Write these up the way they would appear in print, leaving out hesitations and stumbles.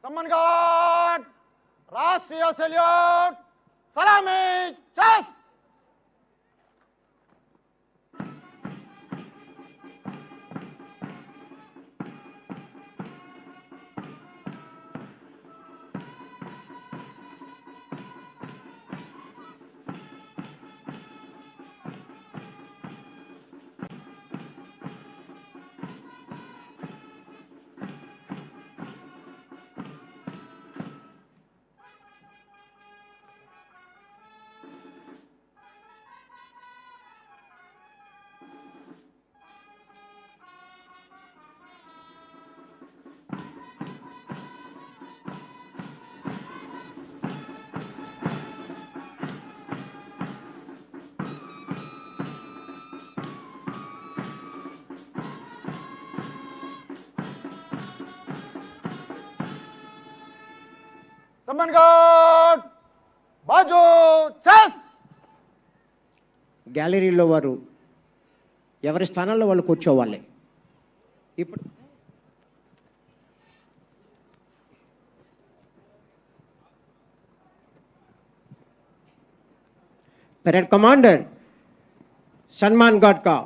सम्मान गार्ड, राष्ट्रीय सैल्यूट, सलामी, चेस। सम्मान गार्ड, बाजू, चेस। గ్యాలరీలో వారు ఎవరి స్థానాల్లో వాళ్ళు కూర్చోవాలి. ఇప్పుడు परेड कमांडर सम्मान गार्ड का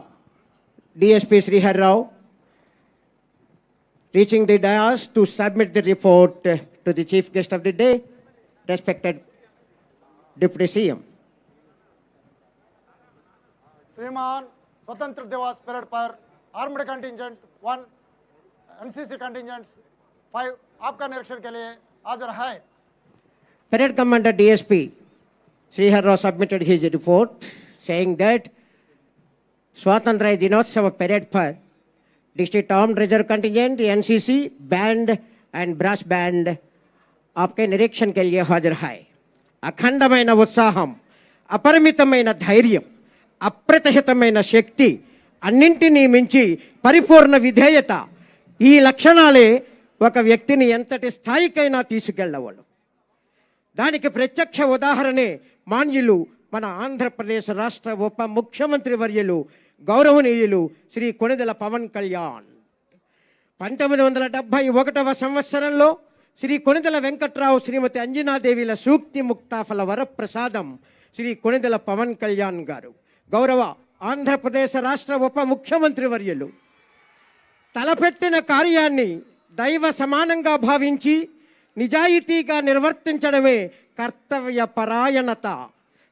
DSP Shrihar Rao reaching the dais to submit the report to the chief guest of the day, respected Deputy CM. श्रीमान, स्वतंत्र दिवस परेड पर आर्म्ड कंटिंजेंट 1, एनसीसी कंटिंजेंट्स 5 आपका निरीक्षण के लिए हाजिर है. Parade Commander DSP Srihar Rao submitted his report saying that स्वातंत्र दिनोत्सव परेड पर district armed reserve contingent NCC band and brass band आपके निरीक्षण के लिए हाजिर है. అఖండమైన ఉత్సాహం, అపరిమితమైన ధైర్యం, అప్రతిహితమైన శక్తి, అన్నింటినీ మించి పరిపూర్ణ విధేయత, ఈ లక్షణాలే ఒక వ్యక్తిని ఎంతటి స్థాయికైనా తీసుకెళ్లవలు. దానికి ప్రత్యక్ష ఉదాహరణే మాన్యులు మన ఆంధ్రప్రదేశ్ రాష్ట్ర ఉప ముఖ్యమంత్రి వర్యులు గౌరవనీయులు శ్రీ కొణిదెల పవన్ కళ్యాణ్. 1971వ సంవత్సరంలో శ్రీ కొణిదెల వెంకట్రావు శ్రీమతి అంజనాదేవిల సూక్తి ముక్తాఫల వరప్రసాదం శ్రీ కొణిదెల పవన్ కళ్యాణ్ గారు గౌరవ ఆంధ్రప్రదేశ్ రాష్ట్ర ఉప ముఖ్యమంత్రి వర్యులు తలపెట్టిన కార్యాన్ని దైవ సమానంగా భావించి నిజాయితీగా నిర్వర్తించడమే కర్తవ్య పరాయణత.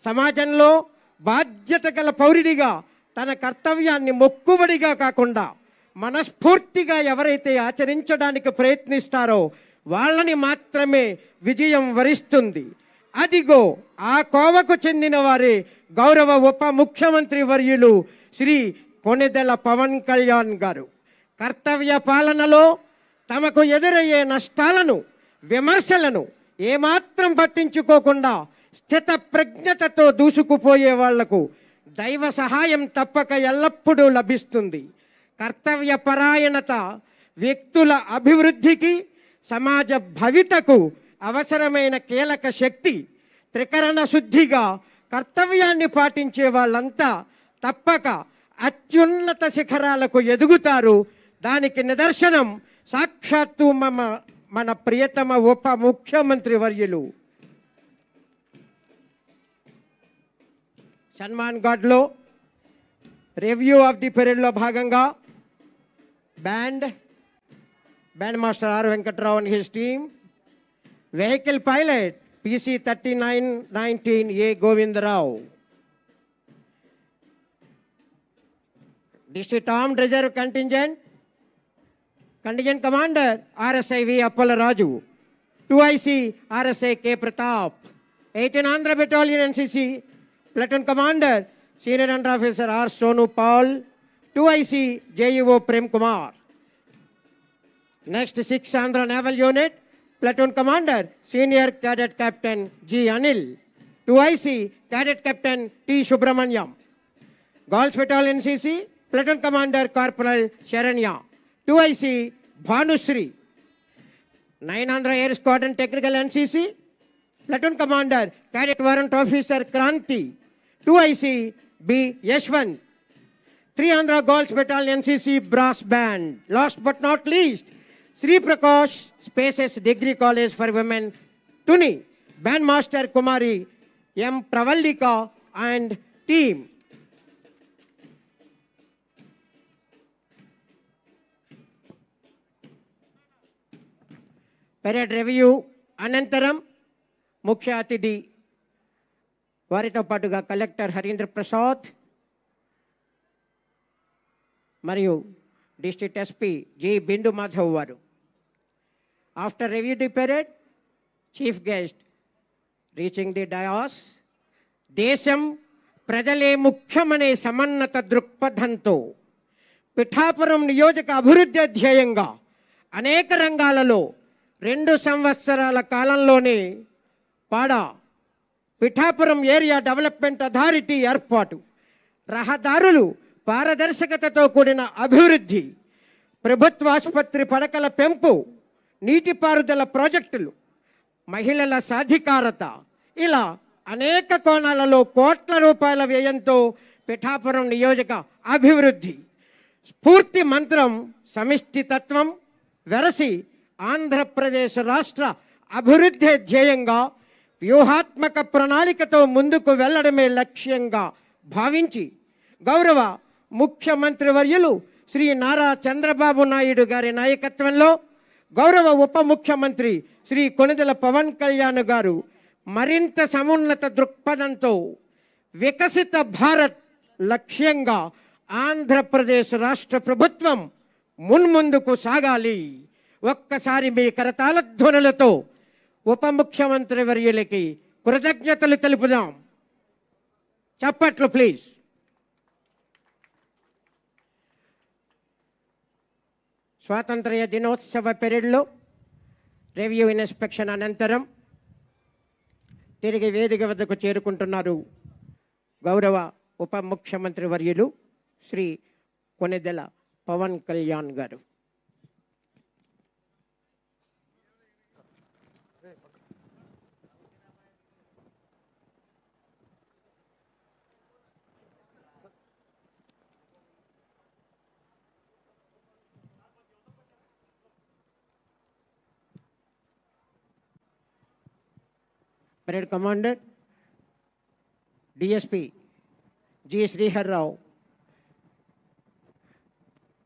సమాజంలో బాధ్యత గల పౌరుడిగా తన కర్తవ్యాన్ని మొక్కుబడిగా కాకుండా మనస్ఫూర్తిగా ఎవరైతే ఆచరించడానికి ప్రయత్నిస్తారో వాళ్ళని మాత్రమే విజయం వరిస్తుంది. అదిగో ఆ కోవకు చెందిన వారే గౌరవ ఉప ముఖ్యమంత్రి వర్యులు శ్రీ కొణిదెల పవన్ కళ్యాణ్ గారు. కర్తవ్య పాలనలో తమకు ఎదురయ్యే నష్టాలను, విమర్శలను ఏమాత్రం పట్టించుకోకుండా స్థిత ప్రజ్ఞతతో దూసుకుపోయే వాళ్లకు దైవ సహాయం తప్పక ఎల్లప్పుడూ లభిస్తుంది. కర్తవ్య పరాయణత వ్యక్తుల అభివృద్ధికి, సమాజ భవితకు అవసరమైన కీలక శక్తి. త్రికరణ శుద్ధిగా కర్తవ్యాన్ని పాటించే వాళ్ళంతా తప్పక అత్యున్నత శిఖరాలకు ఎదుగుతారు. దానికి నిదర్శనం సాక్షాత్తు మన ప్రియతమ ఉప ముఖ్యమంత్రి వర్యులు. సన్మాన్ గార్డ్లో రివ్యూ ఆఫ్ ది పరేడ్లో భాగంగా band master R Venkatrao and his team, vehicle pilot PC 3919 A Govindarao, district armed reserve contingent commander RSI V Appalaraju, 2IC RSI K Pratap, 18 Andhra battalion NCC platoon commander senior under officer R Sonu Pal, 2IC JUO Prem Kumar. Next 6 Andhra naval unit platoon commander senior cadet captain G Anil, 2IC cadet captain T Subrahmanyam. Girls battalion NCC platoon commander corporal Saranya, 2IC Bhanusri. 9 Andhra air squadron technical NCC platoon commander cadet warrant officer Kranthi, 2IC B Yashwant. 3 Andhra girls battalion NCC brass band. Last but not least Sri Prakash Spaces Degree College for Women, Tuni, Bandmaster Kumari M. Pravallika and team. Parade review అనంతరం ముఖ్య అతిథి వారితో పాటుగా collector Harindra Prasad మరియు district SP G బిందు మాధవ్ వారు. After review the parade, chief guest reaching the dais, దేశం ప్రజలే ముఖ్యమనే సమన్నత దృక్పథంతో పిఠాపురం నియోజక అభివృద్ధి ధ్యేయంగా అనేక రంగాలలో 2 సంవత్సరాల కాలంలోనే పిఠాపురం ఏరియా డెవలప్మెంట్ అథారిటీ ఏర్పాటు, రహదారులు పారదర్శకతతో కూడిన అభివృద్ధి, ప్రభుత్వ ఆసుపత్రి పడకల పెంపు, నీటిపారుదల ప్రాజెక్టులు, మహిళల సాధికారత, ఇలా అనేక కోణాలలో కోట్ల రూపాయల వ్యయంతో పిఠాపురం నియోజక అభివృద్ధి. స్ఫూర్తి మంత్రం సమిష్టి తత్వం వెరసి ఆంధ్రప్రదేశ్ రాష్ట్ర అభివృద్ధి ధ్యేయంగా వ్యూహాత్మక ప్రణాళికతో ముందుకు వెళ్లడమే లక్ష్యంగా భావించి గౌరవ ముఖ్యమంత్రి వర్యులు శ్రీ నారా చంద్రబాబు నాయుడు గారి నాయకత్వంలో గౌరవ ఉప ముఖ్యమంత్రి శ్రీ కొణిదెల పవన్ కళ్యాణ్ గారు మరింత సమున్నత దృక్పథంతో వికసిత భారత్ లక్ష్యంగా ఆంధ్రప్రదేశ్ రాష్ట్ర ప్రభుత్వం మున్ముందుకు సాగాలి. ఒక్కసారి మీ కరతాళ ధ్వనులతో ఉప ముఖ్యమంత్రి వర్యులకి కృతజ్ఞతలు తెలుపుదాం. చప్పట్లు ప్లీజ్. స్వాతంత్ర్య దినోత్సవ పీరియడ్లో రివ్యూ ఇన్స్పెక్షన్ అనంతరం తిరిగి వేదిక వద్దకు చేరుకుంటున్నారు గౌరవ ఉప ముఖ్యమంత్రి వర్యులు శ్రీ కొణిదెల పవన్ కళ్యాణ్ గారు. Parade Commander, DSP G. Srihar Rao,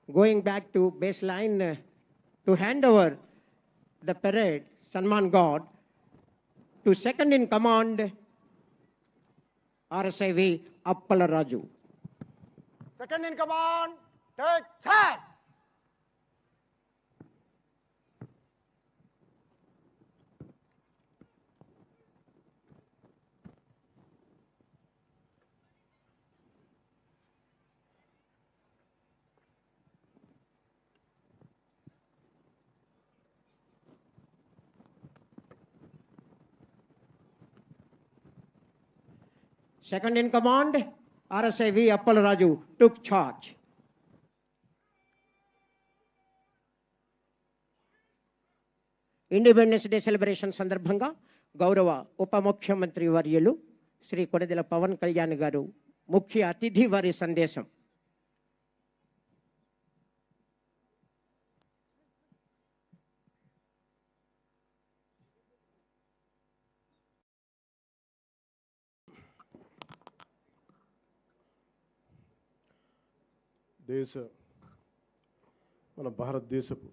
going back to baseline to hand over the parade Sanman God to second in command RSIV Appala Raju. Second in command, take charge. Second in command, RSIV Appala Raju took charge. Independence day celebration సందర్భంగా గౌరవ ఉప ముఖ్యమంత్రి వర్యులు శ్రీ కొణిదెల పవన్ కళ్యాణ్ గారు ముఖ్య అతిథి వారి సందేశం. మన భారతదేశపు